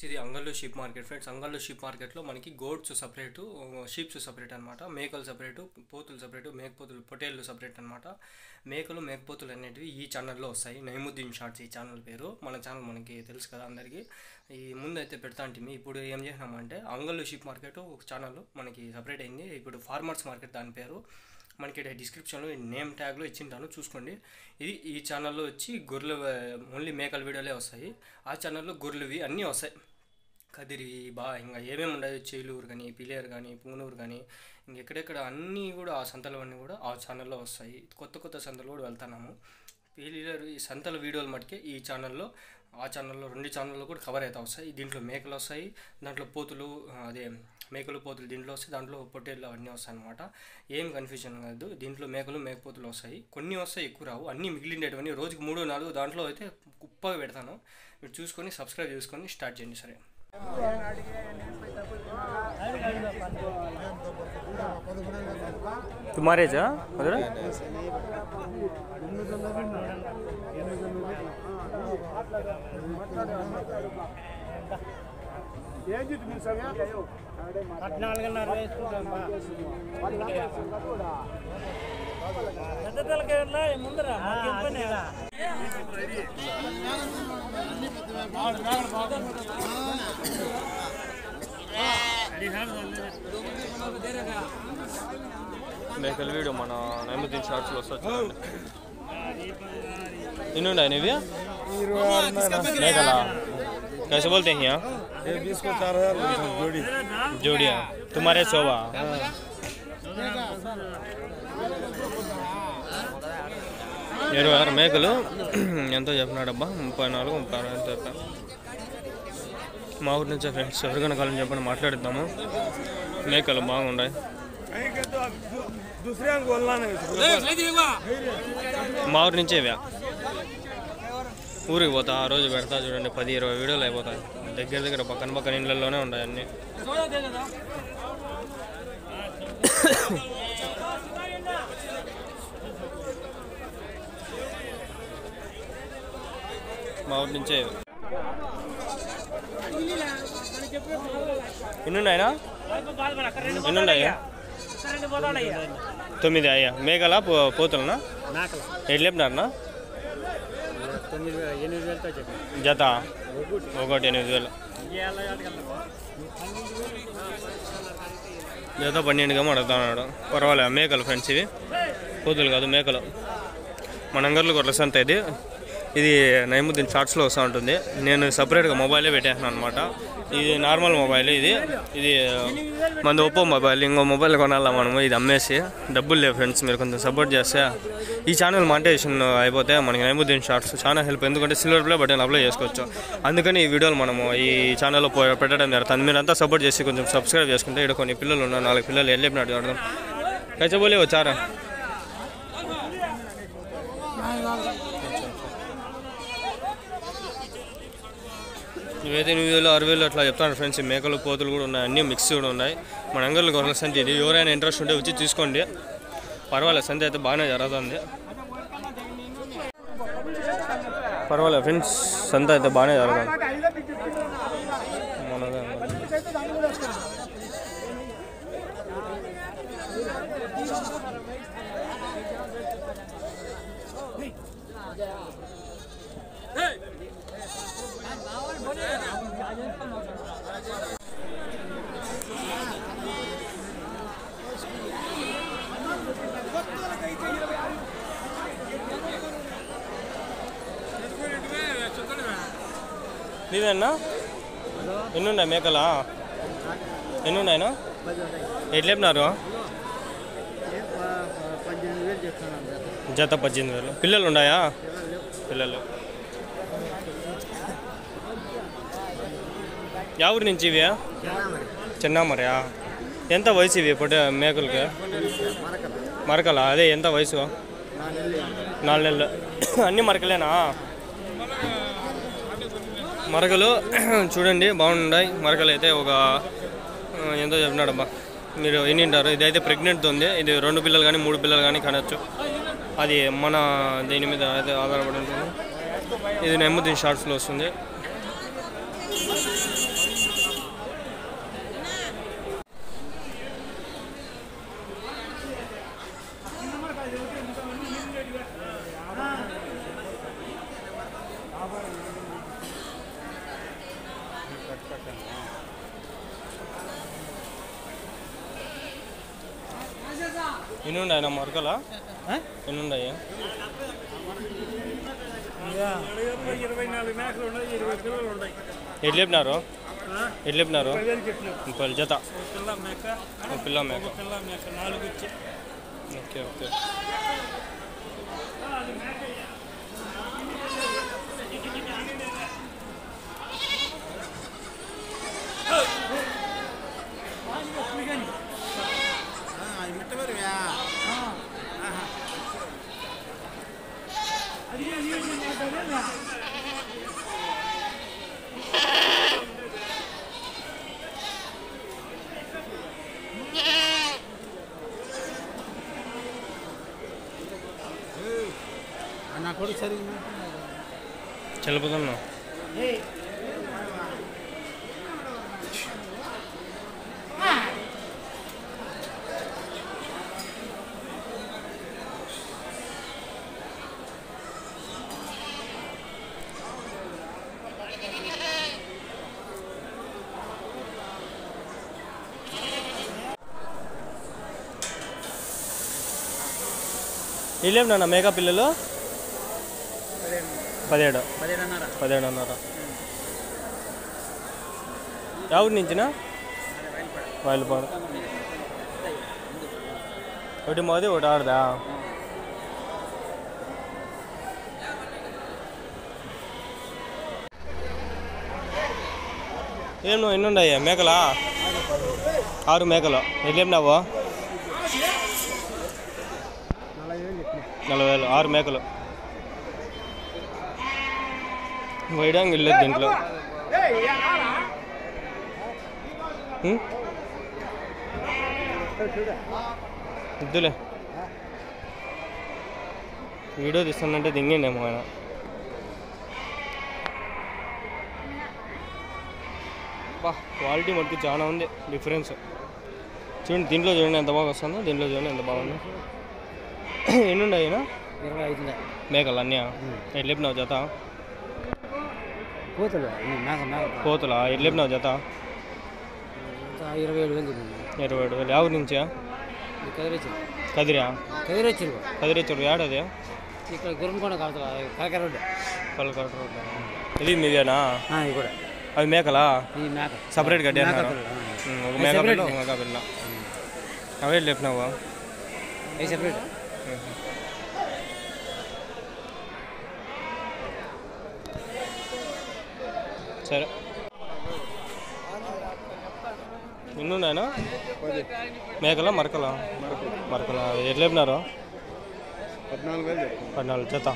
ఇది అంగల్లో sheep market friends. అంగల్లో sheep మార్కెట్లో మనకి గోడ్స్ సపరేటు, షీప్స్ సపరేట్ అనమాట. మేకలు సపరేటు, పోతులు సపరేటు, మేకపోతులు పొటేళ్ళు సపరేట్ అనమాట. మేకలు మేకపోతులు అనేటివి ఈ ఛానల్లో వస్తాయి. నైముద్దీన్ షార్ట్స్ ఈ ఛానల్ పేరు. మన ఛానల్ మనకి తెలుసు కదా అందరికీ. ఈ ముందు అయితే పెడతా అంటే ఇప్పుడు ఏం చేసినామంటే అంగల్లో షీప్ మార్కెట్ ఒక ఛానల్ మనకి సపరేట్ అయింది. ఇప్పుడు ఫార్మర్స్ మార్కెట్ దాని పేరు. మనకి డిస్క్రిప్షన్లో నేమ్ ట్యాగ్లో ఇచ్చింటాను, చూసుకోండి. ఈ ఛానల్లో వచ్చి గొర్రెలు ఓన్లీ మేకల వీడియోలే వస్తాయి. ఆ ఛానల్లో గొర్రెలువి అన్నీ వస్తాయి. కదిరి ఇంకా ఏమేమి ఉండదు, చేలూరు కానీ, పిలేరు కానీ, పూనూరు కానీ, ఇంకెక్కడెక్కడ అన్నీ కూడా ఆ సంతలవన్నీ కూడా ఆ ఛానల్లో వస్తాయి. కొత్త సంతలు కూడా వెళ్తున్నాము. పిలేరు ఈ సంతల వీడియోలు మటుకే ఈ ఛానల్లో, ఆ ఛానల్లో 2 ఛానల్లో కూడా కవర్ అయితే వస్తాయి. దీంట్లో మేకలు వస్తాయి, దాంట్లో పోతులు, అదే మేకలు పోతులు దీంట్లో వస్తాయి, దాంట్లో పొట్టేళ్ళు అవన్నీ వస్తాయి అనమాట. ఏం కన్ఫ్యూజన్ కాదు. దీంట్లో మేకలు మేకపోతులు వస్తాయి, కొన్ని వస్తాయి, ఎక్కువ రావు. అన్నీ మిగిలిండేటివన్నీ రోజుకి 3-4 దాంట్లో అయితే కుప్పగా పెడతాను. మీరు చూసుకొని సబ్స్క్రైబ్ చేసుకొని స్టార్ట్ చేయండి. సరే, तुम्हारे जा उधर మేకల వీడియో మన నైముద్దీన్ షార్ట్స్లో వస్తుంది. इन्हों डायने भी कैसे बोलते हैं यहाँ? 20 को 4000 जोड़ी जोड़िया तुम्हारे 100 यार మేకలు ఎంతో చెప్పినాడబ్బా 34-36 ఎంత చెప్పాను. మా ఊరి నుంచి ఫ్రెండ్స్ ఎవరికైనా కాలం చెప్పండి, మాట్లాడిద్దాము. మేకలు బాగున్నాయి. మా ఊరి నుంచే ఇవా ఊరికి పోతా, ఆ రోజు పెడతా చూడండి. 10-20 వీడియోలు అయిపోతాయి. దగ్గర పక్కన ఇండ్లలోనే ఉన్నాయి అన్నీ. మా ఊరి నుంచే ఎన్నున్నాయినా? ఎన్నున్నాయా? 9 అయ్యా. మేకలా పోతులనా? ఎట్లా చెప్పినారనా? జత ఒకటి 8,000. జత 12 అడుగుతున్నాడు. పర్వాలేదు. మేకలు ఫ్రెండ్స్, ఇవి పోతులు కాదు, మేకలు. మన అంగర్లు గొర్రెల సంత ఇది. ఇది నైముద్దీన్ షార్ట్స్లో వస్తూ ఉంటుంది. నేను సపరేట్గా మొబైలే పెట్టేసాను అనమాట. ఇది నార్మల్ మొబైల్. ఇది మన ఒప్పో మొబైల్. ఇంకో మొబైల్ కొనాలా మనము. ఇది అమ్మేసి డబ్బులు లేవు ఫ్రెండ్స్. మీరు కొంచెం సపోర్ట్ చేస్తే ఈ ఛానల్ మానిటైజేషన్ అయిపోతే మనకి నైముద్దీన్ షార్ట్స్ చాలా హెల్ప్. ఎందుకంటే సిల్వర్ ప్లే బటన్ అప్లై చేసుకోవచ్చు. అందుకని ఈ వీడియోలు మనము ఈ ఛానల్లో పెట్టడం జరుగుతుంది. మీరంతా సపోర్ట్ చేసి కొంచెం సబ్స్క్రైబ్ చేసుకుంటే. ఇక్కడ కొన్ని పిల్లలు ఉన్నారు, 4 పిల్లలు వెళ్ళిపోయినట్టు చూడడం. కచ్చబోలే వచ్చారా? ఇవైతే 8,000, 6,000 అట్లా చెప్తాను ఫ్రెండ్స్. మేకలు పోతులు కూడా ఉన్నాయి, అన్నీ మిక్స్ కూడా ఉన్నాయి. మన అంగర్లు గొర్రెల సంత ఇది. ఎవరైనా ఇంట్రెస్ట్ ఉంటే వచ్చి తీసుకోండి. పర్వాలేదు, సంత అయితే బాగానే జరుగుతుంది. పర్వాలేదు ఫ్రెండ్స్, సంత అయితే బాగానే జరుగుతుంది. నీవేనా? ఎన్నున్నాయి మేకలా? ఎన్నున్నాయినా? ఎట్లా చెప్పినారు? జత 18,000. పిల్లలు ఉన్నాయా? పిల్లలు. యా ఊరి నుంచి ఇవి? చిన్నామరియా? ఎంత వయసు ఇవి మేకలకి? మరకలా? అదే ఎంత వయసు? 4 నెలలు. అన్నీ మరకలేనా? మరకలు చూడండి బాగున్నాయి. మరకలు అయితే ఒక ఎంతో చెప్పినాడబ్బా. మీరు ఎన్నింటారు? ఇదైతే ప్రెగ్నెంట్ ఉంది. ఇది 2 పిల్లలు కానీ 3 పిల్లలు కానీ కనొచ్చు. అది మన దీని మీద అయితే ఆధారపడి ఉంటుంది. ఇది నైముద్దీన్ షార్ట్స్లో వస్తుంది. ఎన్ని ఉన్నాయి అన్న మరకలా ఎన్ని ఉన్నాయి 24 మేకలు ఉన్నాయి 20 కిలోలు ఉన్నాయి ఎట్లా చెప్పినారు 30 జత పిల్ల మేక 4 వచ్చి ఓకే ఓకే నా కొడుకు సరిగ్గా చల్లపోతున్నా ఇల్లేం నాన్న మేక పిల్లలు 17 ఎవరి నుంచినా వాయిలపాడు ఒకటి మోది ఒకటి ఆడదా ఏం నువ్వు ఎన్ని ఉన్నాయి మేకలా 6 మేకలు ఎట్లేమినావు 40,000 6 మేకలు వేయడానికి వెళ్ళలేదు దీంట్లో ఇద్దులే వీడియో తీస్తుందంటే దింగండేమో ఆయన క్వాలిటీ మటుకు చాలా ఉంది డిఫరెన్స్ చూడండి దీంట్లో చూడండి ఎంత బాగా వస్తుందో దీంట్లో చూడండి ఎంత బాగుంది ఎన్ని ఉన్నాయి అయినా 25 మేకలు అన్నీ ఎట్లా చెప్పినావు జత కోతులా ఎట్లా చెప్పినావు జత 27,000 ఎవరి నుంచా కదిరేచ్చరు ఏడది ఇక్కడ గురంకొండ కలకర రోడ్డు ఇది మీదేనా అవి మేకలా సపరేట్ గడ్డి అన్నారు ఒక మేక పిల్ల ఒక మేక పిల్ల అవే చెప్పినావా సెపరేట్ సరే ఎన్ని ఉన్నాయనా మేకలా మరకలా ఎట్లా చెప్పినారు 14,000 జత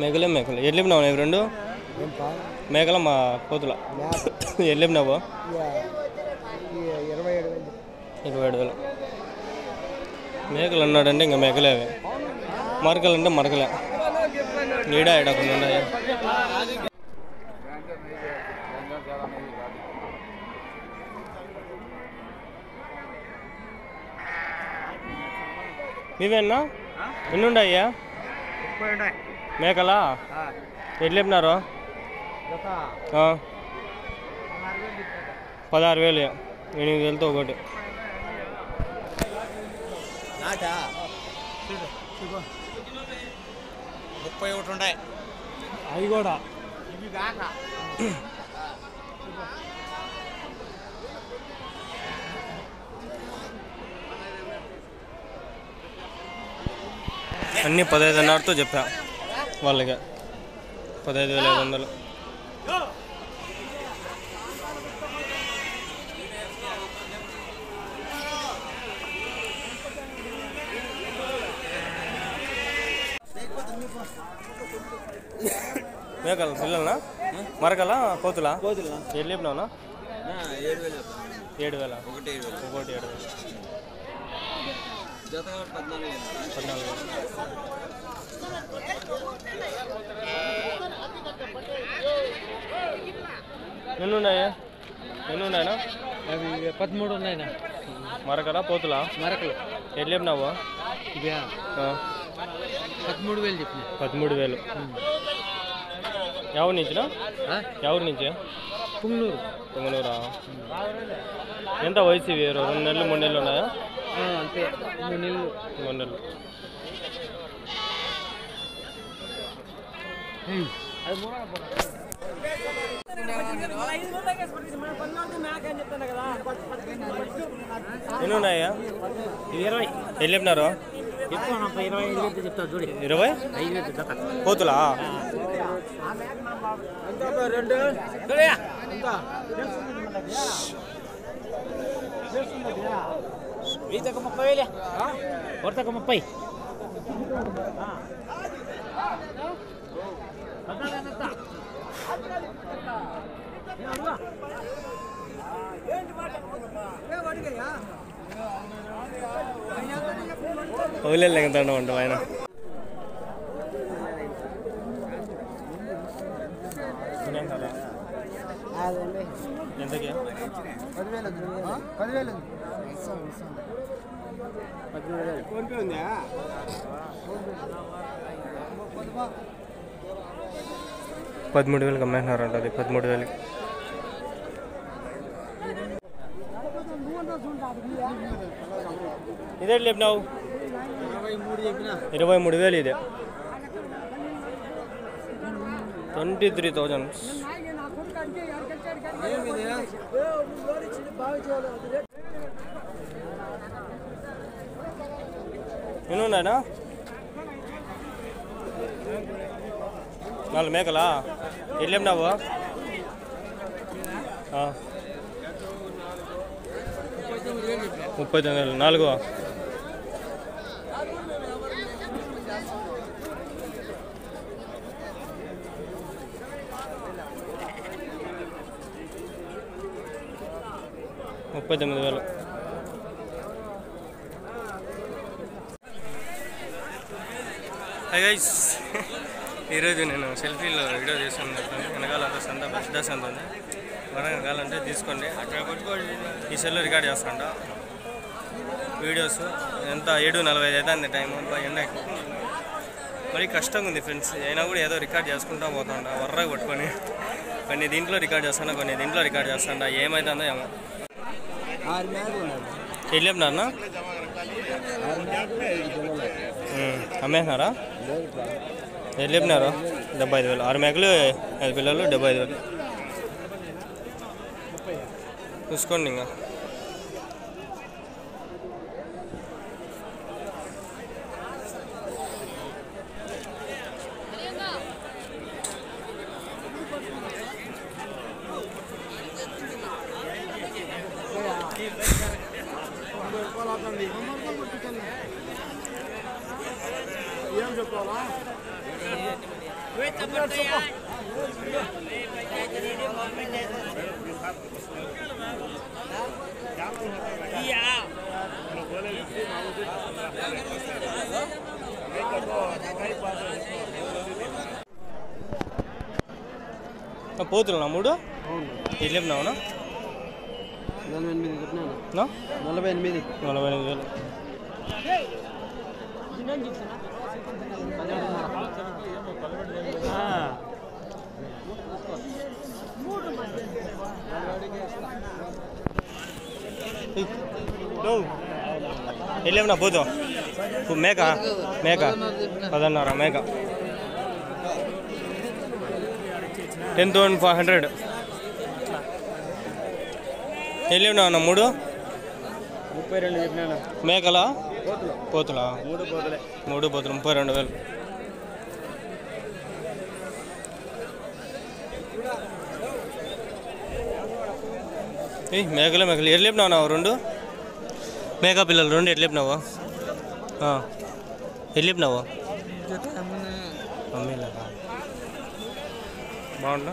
మేకలే ఎట్లా చెప్పినావు ఇవి 2 మేకల మా కోతుల ఎట్లా చెప్పినావు 27,000 మేకలు అన్నాడంటే ఇంకా మేకలే అవి మరకలు అంటే మరకలే నీడా ఎడకుండా ఉన్నాయి మీవేనా ఎన్ని ఉన్నాయ్యా మేకలా ఎట్లా చెప్పినారు 16,000 8,000తో ఒకటి ఉంటాయి అవి కూడా అన్నీ 15,500తో చెప్పా వాళ్ళకి 15,500 మేకలు పిల్లలనా మరకలా కోతులా ఎట్లా చెప్పినావునా 7,000 ఒకటి 7,000 14,000 ఎన్ని ఉన్నాయనా 13 ఉన్నాయినా మరకలా పోతులా మరకలు ఎట్లా చెప్పినావు 13,000 చెప్పిన. 13,000. ఎవరి నుంచినా? ఎవరి నుంచి? పుంగనూరా? ఎంత వయసు ఇవి? 2 నెలలు 3 నెలలు ఉన్నాయా? అంతే 3 నెలలు. 3 నెలలు. ఎన్ని ఉన్నాయా? 20. ఎన్ని చెప్పినారు? 25 చెప్తా చూడు. 25 పోతులా? వీతకు 30,000. కొరతకు 30. ఊళ్ళో ఎంతండి ఉంటాం ఆయన. ఎంతకి? 10,000. 13,000 అమ్మేస్తున్నారంట. అది 13,000. ఇదే లేపినావు? 23,000 ఇదే. 23,000. ఎన్ని ఉన్నాయా? 4 మేకలా? ఎట్లా లేపినావు? 39,000. 4 39,000. హాయ్ గైస్, ఈరోజు నేను సెల్ఫీలో వీడియో చేస్తాను. వెనకాలంతా సంత పెద్ద సంత ఉంది. మనం కావాలంటే తీసుకోండి. అక్కడ పట్టుకోండి. ఈ సెల్లో రికార్డ్ చేస్తాంట వీడియోస్. ఎంత 7:45 అవుతుంది టైం. ఎండ మరి కష్టంగా ఉంది ఫ్రెండ్స్. అయినా కూడా ఏదో రికార్డ్ చేసుకుంటా పోతాంట వర్రగా పట్టుకొని. కొన్ని దీంట్లో రికార్డ్ చేస్తాను, కొన్ని దీంట్లో రికార్డ్ చేస్తాంట. ఏమవుతుందో ఏమో. వెళ్ళినారన్నా? అమ్మేసినారా? వెళ్ళినారు? 75,000. 6 మేకలు 5 పిల్లలు 75,000. చూసుకోండి ఇంకా. ఏం చెప్పాలా? పోతున్నా 3 ఎట్లా చెప్పినావునా? 48 చెప్పినాను. 48,000. వెళ్ళేమన్నా పోతు మేక 10,500 మేక 10,500. వెళ్ళేమన్నా 3 32 చెప్పినాను. మేకలా? పోతులా? 3 పోతులు 32,000. మేకలు ఎట్లా లేపినావు? 2 మేకా పిల్లలు 2 ఎట్లా లేపినావు? ఎట్లా లేపినావు? అమ్మేలా బాగుందా?